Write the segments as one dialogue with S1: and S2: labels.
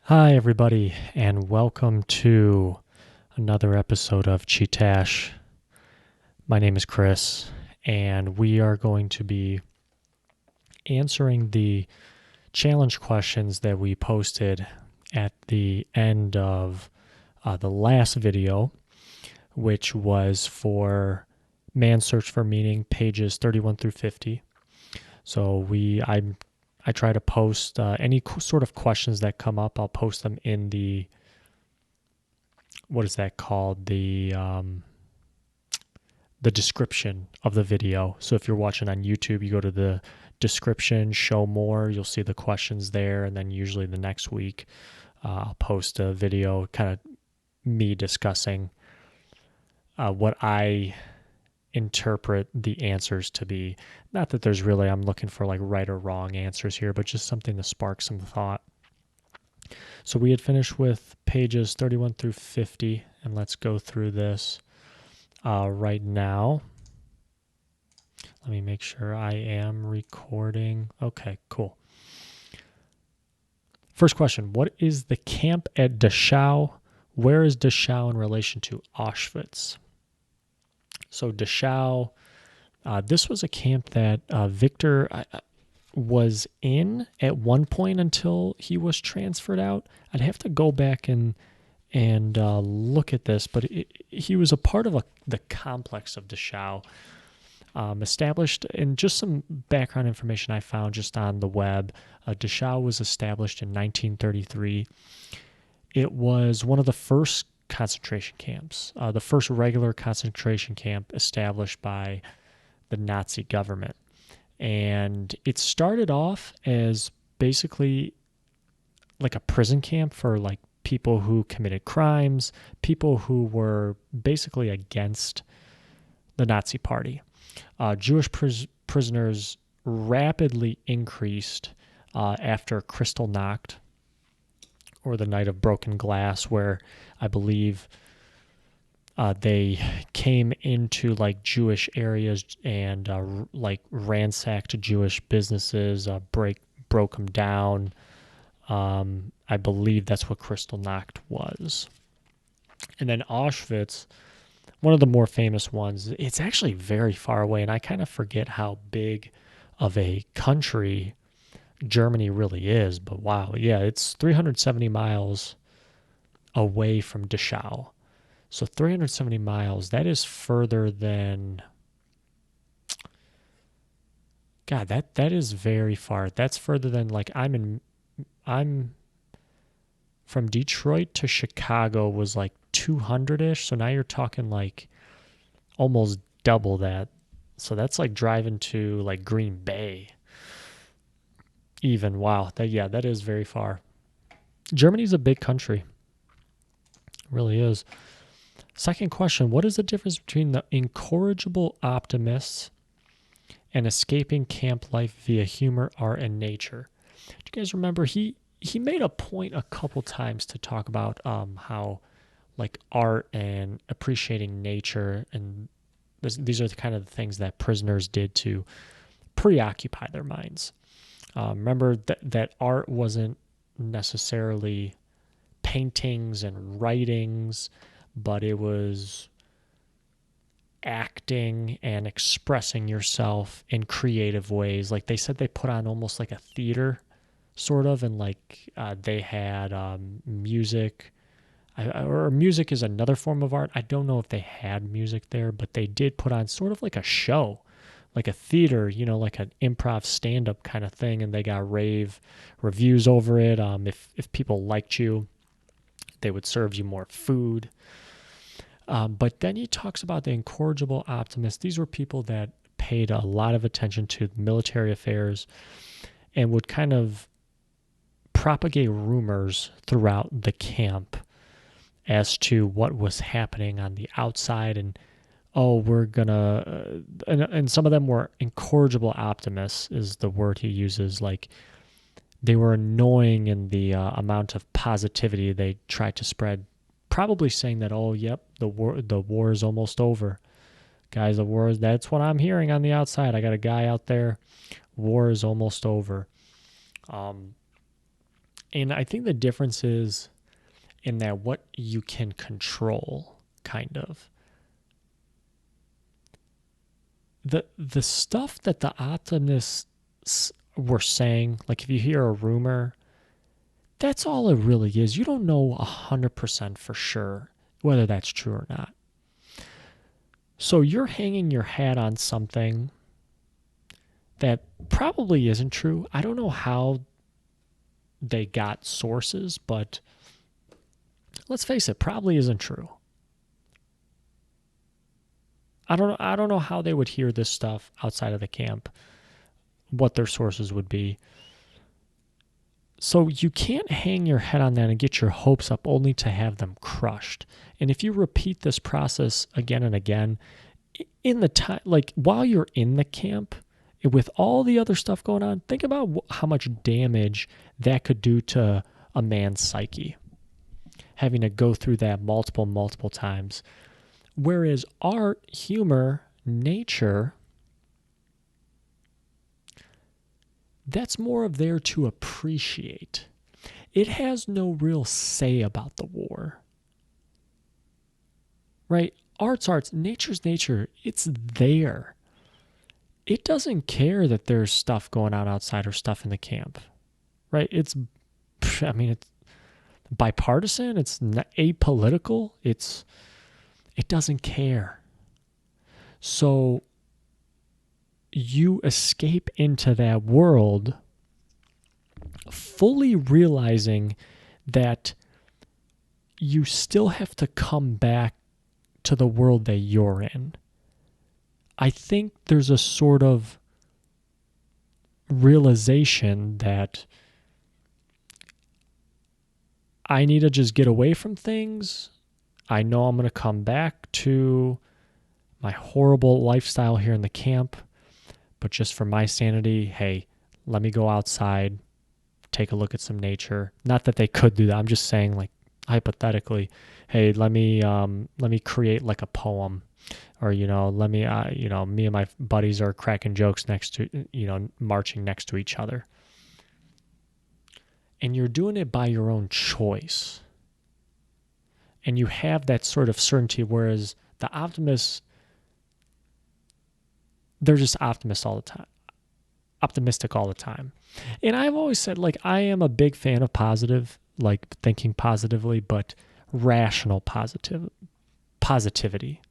S1: Hi, everybody, and welcome to another episode of Chee-Tash. My name is Chris, and we are going to be answering the challenge questions that we posted at the end of the last video, which was for Man's Search for Meaning, pages 31 through 50. So I try to post any sort of questions that come up. I'll post them in the, what is that called? The description of the video. So if you're watching on YouTube, you go to the description, show more, you'll see the questions there. And then usually the next week, I'll post a video, kind of me discussing what I interpret the answers to be. Not that there's really, I'm looking for like right or wrong answers here, but just something to spark some thought. So we had finished with pages 31 through 50, and let's go through this right now. Let me make sure I am recording. Okay, cool. First question, what is the camp at Dachau? Where is Dachau in relation to Auschwitz? So Dachau, this was a camp that Viktor was in at one point until he was transferred out. I'd have to go back and look at this, but he was a part of the complex of Dachau, established, and just some background information I found just on the web. Dachau was established in 1933. It was one of the first concentration camps, the first regular concentration camp established by the Nazi government. And it started off as basically like a prison camp for like people who committed crimes, people who were basically against the Nazi Party. Jewish prisoners rapidly increased after Kristallnacht, or the Night of Broken Glass, where I believe they came into like Jewish areas and like ransacked Jewish businesses, broke them down. I believe that's what Kristallnacht was. And then Auschwitz, one of the more famous ones, it's actually very far away, and I kind of forget how big of a country Germany really is. But wow, yeah, it's 370 miles away from Dachau. So 370 miles, that is further than... God, that is very far. That's further than like I'm from Detroit to Chicago was like 200-ish. So now you're talking like almost double that. So that's like driving to like Green Bay. Even, wow. That is very far. Germany's a big country. It really is. Second question, what is the difference between the incorrigible optimists and escaping camp life via humor, art, and nature? Do you guys remember he made a point a couple times to talk about how like art and appreciating nature, and these are the kind of things that prisoners did to preoccupy their minds. Remember that art wasn't necessarily paintings and writings, but it was acting and expressing yourself in creative ways. Like they said, they put on almost like a theater, sort of, and like they had music. Or music is another form of art. I don't know if they had music there, but they did put on sort of like a show, like a theater, like an improv stand-up kind of thing, and they got rave reviews over it. If people liked you, they would serve you more food. But then he talks about the incorrigible optimists. These were people that paid a lot of attention to military affairs and would kind of propagate rumors throughout the camp as to what was happening on the outside. And we're gonna and some of them were incorrigible optimists is the word he uses. Like they were annoying in the amount of positivity they tried to spread, probably saying that, the war is almost over, guys. That's what I'm hearing on the outside. I got a guy out there, war is almost over. And I think the difference is in that what you can control, kind of. The stuff that the optimists were saying, like if you hear a rumor, that's all it really is. You don't know 100% for sure whether that's true or not. So you're hanging your hat on something that probably isn't true. I don't know how they got sources, but let's face it, probably isn't true. I don't know how they would hear this stuff outside of the camp, what their sources would be. So you can't hang your head on that and get your hopes up only to have them crushed. And if you repeat this process again and again, in the time, like while you're in the camp, with all the other stuff going on, think about how much damage that could do to a man's psyche, having to go through that multiple times. Whereas art, humor, nature, that's more of there to appreciate. It has no real say about the war. Right? Art's, nature's nature. It's there. It doesn't care that there's stuff going on outside or stuff in the camp. Right? It's bipartisan. It's apolitical. It doesn't care. So you escape into that world fully realizing that you still have to come back to the world that you're in. I think there's a sort of realization that I need to just get away from things. I know I'm going to come back to my horrible lifestyle here in the camp, but just for my sanity, hey, let me go outside, take a look at some nature. Not that they could do that. I'm just saying, like, hypothetically, hey, let me create like a poem, or let me me and my buddies are cracking jokes next to marching next to each other, and you're doing it by your own choice, and you have that sort of certainty. Whereas the optimists, they're just optimists all the time, optimistic all the time. And I've always said, like, I am a big fan of positive, like thinking positively, but rational positivity,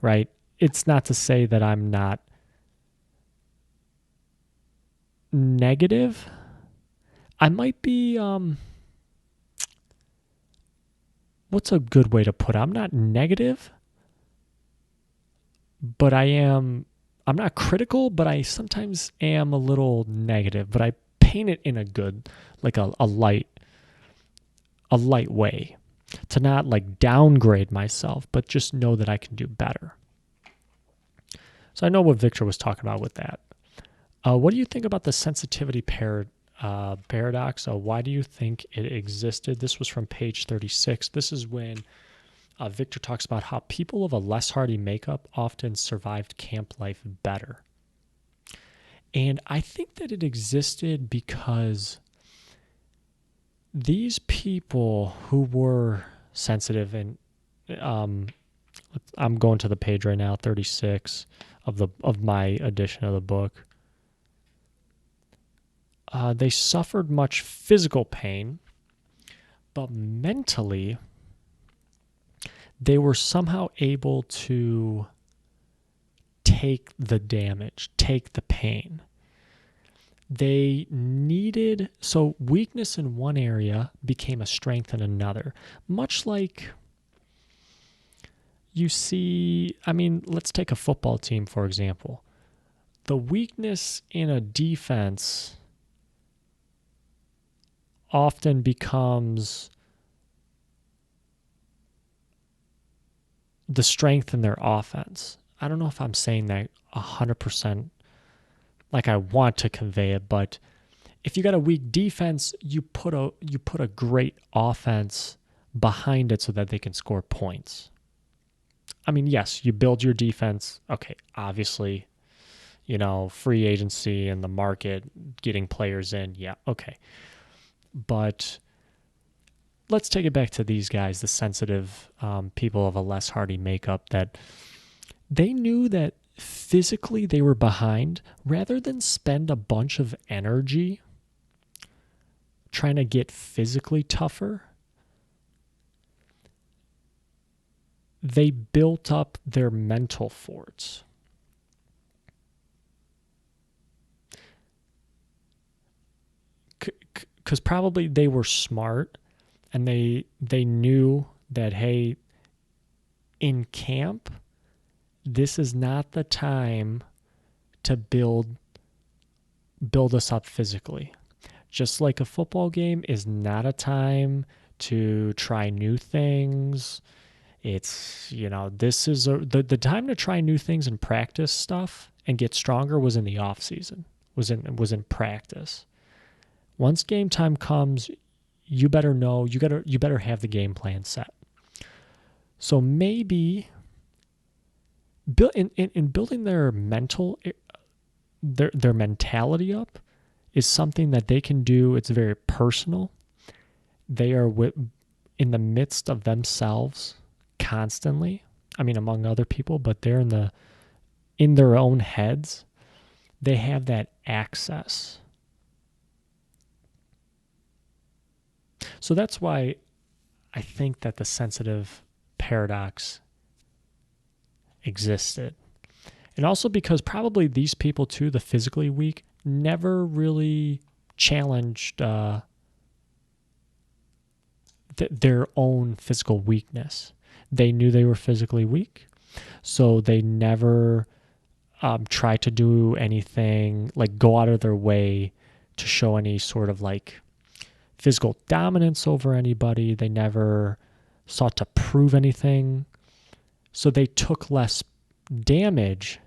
S1: right? It's not to say that I'm not negative. I might be, what's a good way to put it? I'm not negative, but I'm not critical, but I sometimes am a little negative, but I paint it in a good, like a light way, to not like downgrade myself, but just know that I can do better. So I know what Viktor was talking about with that. What do you think about the sensitivity paradox? Why do you think it existed? This was from page 36. This is when Viktor talks about how people of a less hardy makeup often survived camp life better. And I think that it existed because these people who were sensitive, and I'm going to the page right now, 36 of my edition of the book. They suffered much physical pain, but mentally, they were somehow able to take the damage, take the pain. They needed, so weakness in one area became a strength in another. Much like you see, let's take a football team, for example. The weakness in a defense often becomes the strength in their offense. I don't know if I'm saying that 100% like I want to convey it, but if you got a weak defense, you put a great offense behind it so that they can score points. Yes, you build your defense. Okay, obviously, free agency and the market, getting players in. Yeah, okay. But let's take it back to these guys, the sensitive people of a less hardy makeup, that they knew that physically they were behind. Rather than spend a bunch of energy trying to get physically tougher, they built up their mental forts. Because probably they were smart, and they knew that, hey, in camp, this is not the time to build us up physically. Just like a football game is not a time to try new things. It's, this is the time to try new things and practice stuff and get stronger was in the off season, was in practice. Once game time comes, you better know, you better have the game plan set. So maybe in building their their mentality up is something that they can do. It's very personal. They are in the midst of themselves constantly. I mean, among other people, but they're in their own heads. They have that access. So that's why I think that the sensitive paradox existed. And also because probably these people too, the physically weak, never really challenged their own physical weakness. They knew they were physically weak, so they never tried to do anything, like go out of their way to show any sort of like physical dominance over anybody. They never sought to prove anything. So they took less damage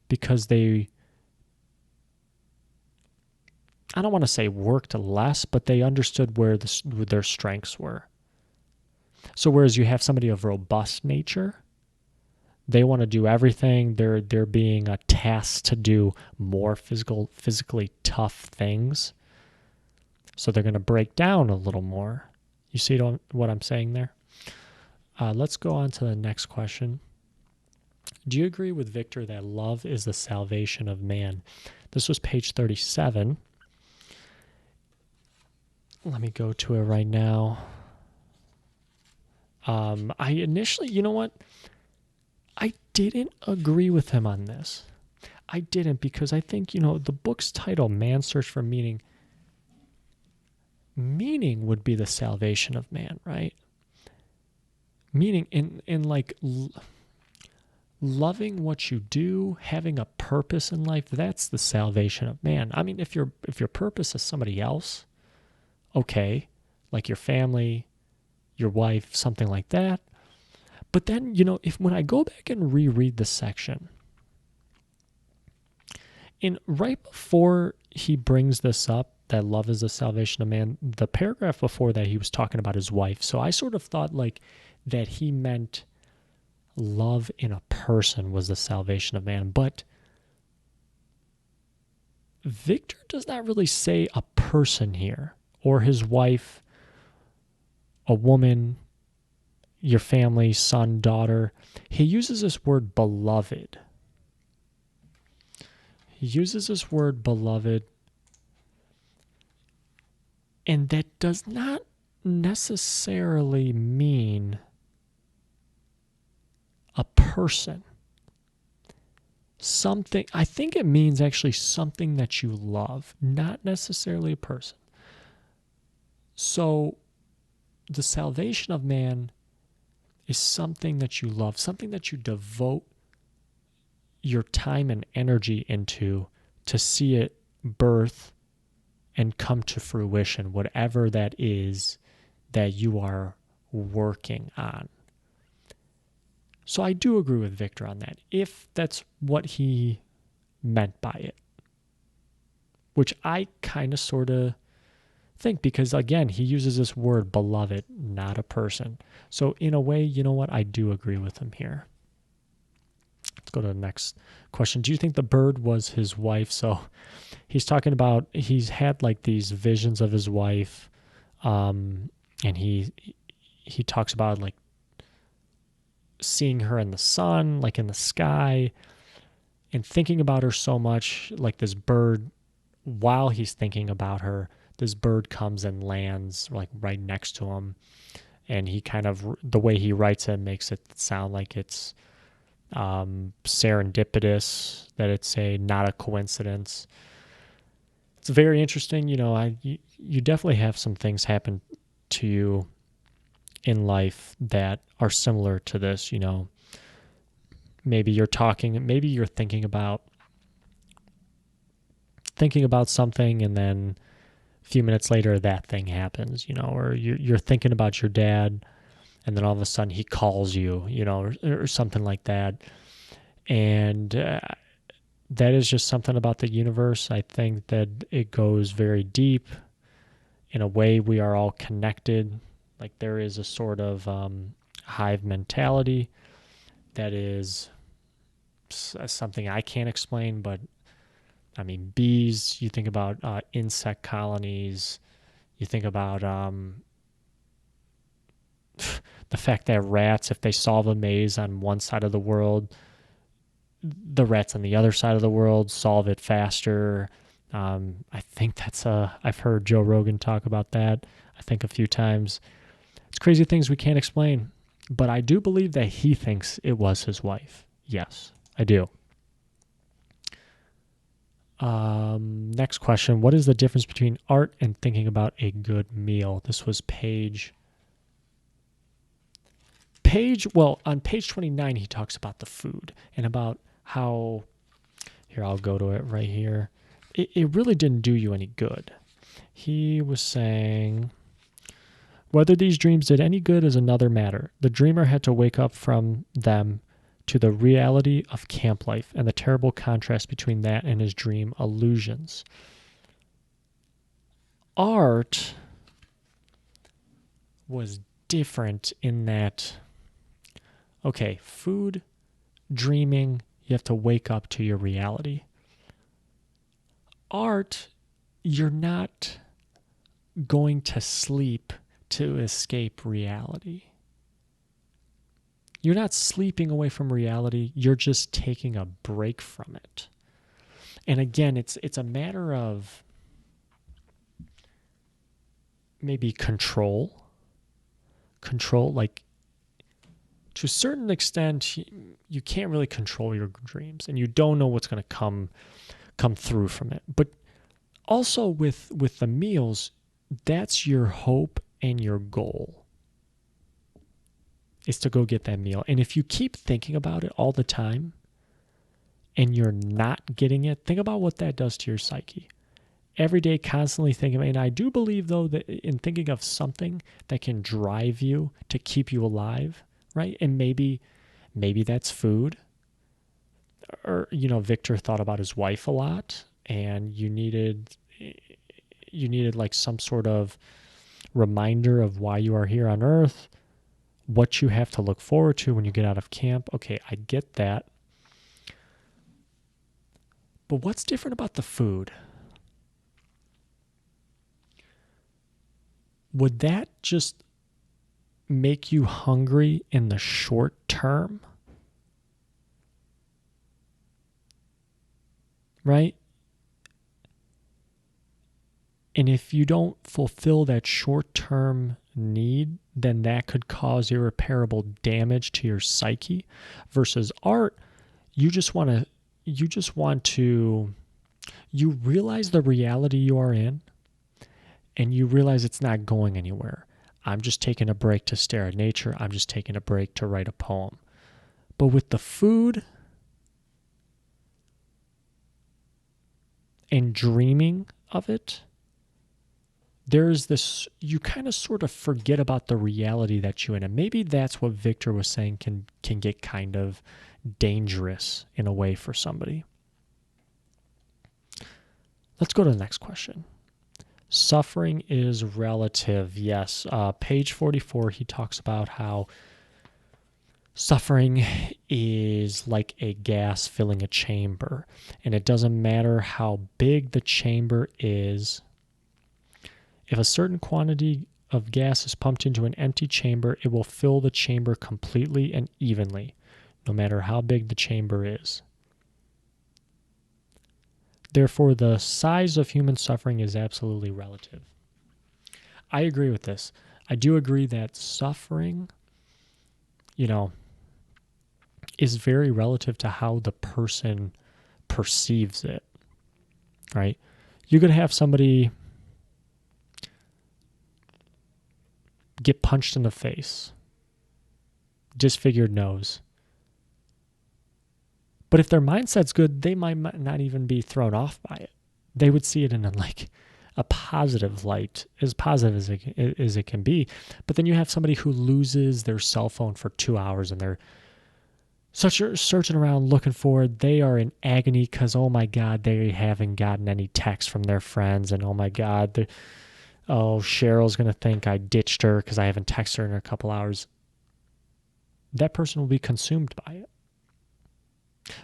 S1: because they, I don't want to say worked less, but they understood where their strengths were. So whereas you have somebody of robust nature, they want to do everything. They're being tasked to do more physically tough things. So they're going to break down a little more. You see what I'm saying there? Let's go on to the next question. Do you agree with Viktor that love is the salvation of man? This was page 37. Let me go to it right now. I initially, you know what? I didn't agree with him on this. I didn't, because I think, the book's title, Man's Search for Meaning would be the salvation of man, right? Meaning in like loving what you do, having a purpose in life, that's the salvation of man. I mean, if your purpose is somebody else, okay, like your family, your wife, something like that. But then, when I go back and reread the section, right before he brings this up, that love is the salvation of man, the paragraph before that, he was talking about his wife. So I sort of thought like that he meant love in a person was the salvation of man. But Viktor does not really say a person here, or his wife, a woman, your family, son, daughter. He uses this word beloved. He uses this word beloved. And that does not necessarily mean a person. Something, I think it means actually something that you love, not necessarily a person. So the salvation of man is something that you love, something that you devote your time and energy into to see it birth and come to fruition, whatever that is that you are working on. So I do agree with Viktor on that, if that's what he meant by it, which I kind of sort of think, because again, he uses this word beloved, not a person. So in a way, you know what? I do agree with him here. Let's go to the next question. Do you think the bird was his wife? So he's talking about, he's had like these visions of his wife And he talks about like seeing her in the sun, like in the sky, and thinking about her so much, like this bird, while he's thinking about her, this bird comes and lands like right next to him. And he kind of, the way he writes it makes it sound like it's serendipitous, that it's not a coincidence. It's very interesting. You definitely have some things happen to you in life that are similar to this. Maybe you're thinking about something, and then a few minutes later that thing happens, or you're thinking about your dad, and then all of a sudden he calls you, or something like that. And that is just something about the universe. I think that it goes very deep. In a way, we are all connected. Like there is a sort of hive mentality that is something I can't explain, but I mean, bees, you think about insect colonies, you think about the fact that rats, if they solve a maze on one side of the world, the rats on the other side of the world solve it faster. I think I've heard Joe Rogan talk about that, I think a few times. It's crazy things we can't explain, but I do believe that he thinks it was his wife. Yes, I do. Next question. What is the difference between art and thinking about a good meal? This was on page 29, he talks about the food and about how, here, I'll go to it right here. It really didn't do you any good. He was saying, whether these dreams did any good is another matter. The dreamer had to wake up from them to the reality of camp life and the terrible contrast between that and his dream illusions. Art was different in that, okay, food, dreaming, you have to wake up to your reality. Art, you're not going to sleep to escape reality. You're not sleeping away from reality. You're just taking a break from it. And again, it's a matter of maybe control. Control, like, to a certain extent, you can't really control your dreams, and you don't know what's going to come through from it. But also with the meals, that's your hope and your goal, is to go get that meal. And if you keep thinking about it all the time and you're not getting it, think about what that does to your psyche. Every day, constantly thinking. And I do believe, though, that in thinking of something that can drive you to keep you alive, right? And maybe that's food. Or, Viktor thought about his wife a lot, and you needed like some sort of reminder of why you are here on Earth, what you have to look forward to when you get out of camp. Okay, I get that. But what's different about the food? Would that just make you hungry in the short term? Right? And if you don't fulfill that short-term need, then that could cause irreparable damage to your psyche. Versus art, you realize the reality you are in, and you realize it's not going anywhere. I'm just taking a break to stare at nature. I'm just taking a break to write a poem. But with the food and dreaming of it, there's this, you kind of sort of forget about the reality that you're in. And maybe that's what Viktor was saying can get kind of dangerous in a way for somebody. Let's go to the next question. Suffering is relative. Yes. Page 44, he talks about how suffering is like a gas filling a chamber. And it doesn't matter how big the chamber is. If a certain quantity of gas is pumped into an empty chamber, it will fill the chamber completely and evenly, no matter how big the chamber is. Therefore, the size of human suffering is absolutely relative. I agree with this. I do agree that suffering, is very relative to how the person perceives it, right? You could have somebody get punched in the face, disfigured nose. But if their mindset's good, they might not even be thrown off by it. They would see it in a positive light, as positive as it can be. But then you have somebody who loses their cell phone for 2 hours and they're searching around looking for it. They are in agony because, oh my God, they haven't gotten any text from their friends. And oh my God, Cheryl's going to think I ditched her because I haven't texted her in a couple hours. That person will be consumed by it.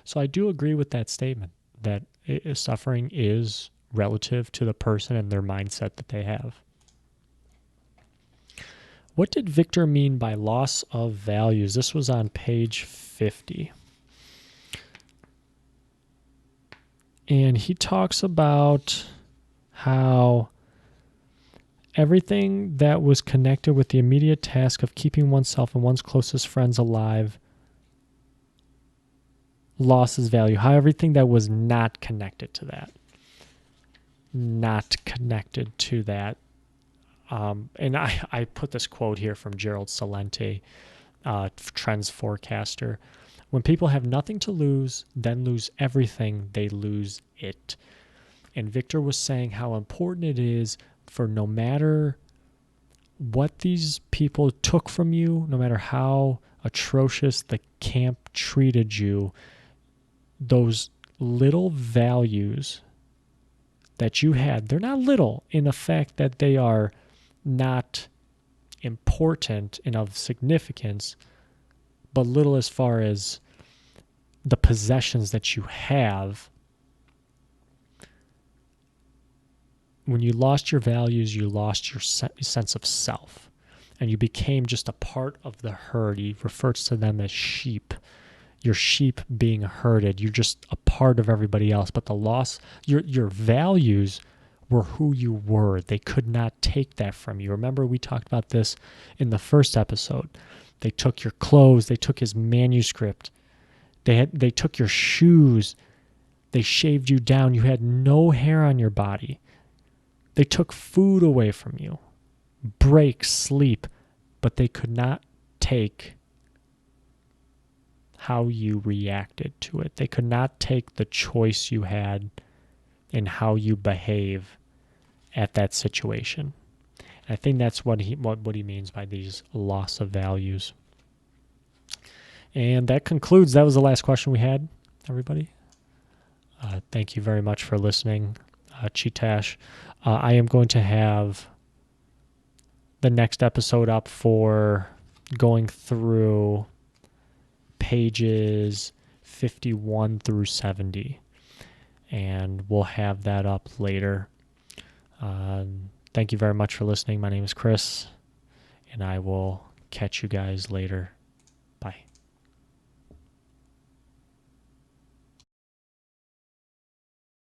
S1: So I do agree with that statement that suffering is relative to the person and their mindset that they have. What did Viktor mean by loss of values? This was on page 50. And he talks about how everything that was connected with the immediate task of keeping oneself and one's closest friends alive lost its value. How everything that was not connected to that. And I put this quote here from Gerald Celente, trends forecaster. When people have nothing to lose, then lose everything, they lose it. And Viktor was saying how important it is for no matter what these people took from you, no matter how atrocious the camp treated you, those little values that you had, they're not little in the fact that they are not important and of significance, but little as far as the possessions that you have. When you lost your values, you lost your sense of self, and you became just a part of the herd. He refers to them as sheep. Your sheep being herded. You're just a part of everybody else. But the loss, your values were who you were. They could not take that from you. Remember, we talked about this in the first episode. They took your clothes. They took his manuscript. They took your shoes. They shaved you down. You had no hair on your body. They took food away from you, break, sleep, but they could not take how you reacted to it. They could not take the choice you had in how you behave at that situation. And I think that's what he means by these loss of values. And that concludes. That was the last question we had, everybody. Thank you very much for listening. Chee-Tash. I am going to have the next episode up for going through pages 51 through 70. And we'll have that up later. Thank you very much for listening. My name is Chris, and I will catch you guys later. Bye.